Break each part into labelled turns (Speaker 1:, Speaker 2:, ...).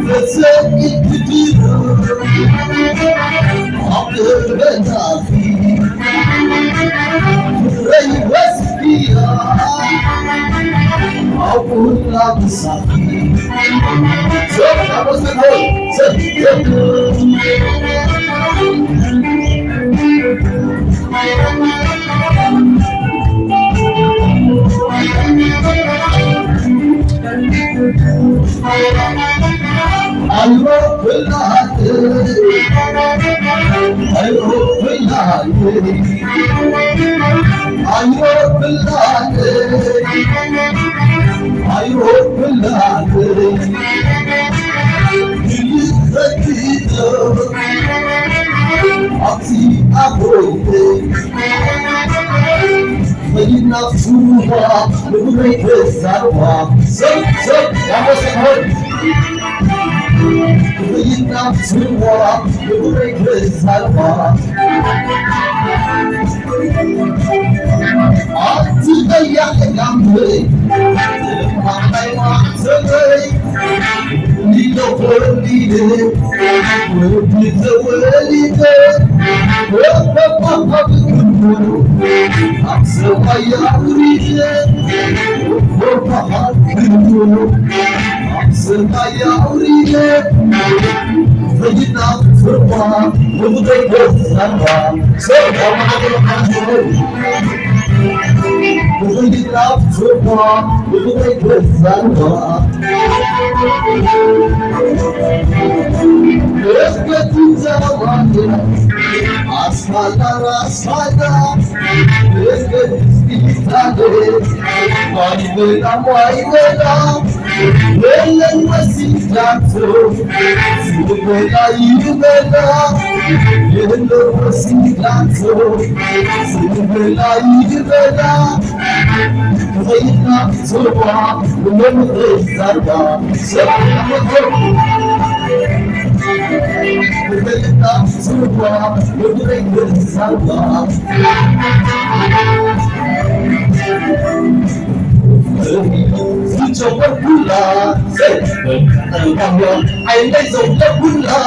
Speaker 1: فساكت تدير عقل بنافي ري وسبيا أقول لك صافي شوف أبو سنون أيوة بالله أيوة بالله أيوة بالله أيوة بالله أعطي أبوي فإن الصوفة بغيت الزرقاء سب يا مسلم فإن الصوفة بغيت الزرقاء أعطي ضيع جنبي معي معتبي ليلو فرديني ودي زواليني وبابا بكبرو أحسن يا أريد وبابا بكبرو أحسن يا أريد فجنا فرما وبغيت الزرقاء سوف وغير فرما وبغيت الزرقاء اثبت زماننا أصحابنا أصحابنا اثبت استيطانه وعيبنا وعيبنا ولا الوسيلاتو سيبنا يبنا ولا الوسيلاتو سيبنا يبنا غيرنا سرعة ومن غير زرقاء وغيرنا سرعة ومن غير زرقاء Hijau bergula, air hijau bergula,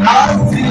Speaker 1: hati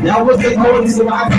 Speaker 1: Now what's the code is about?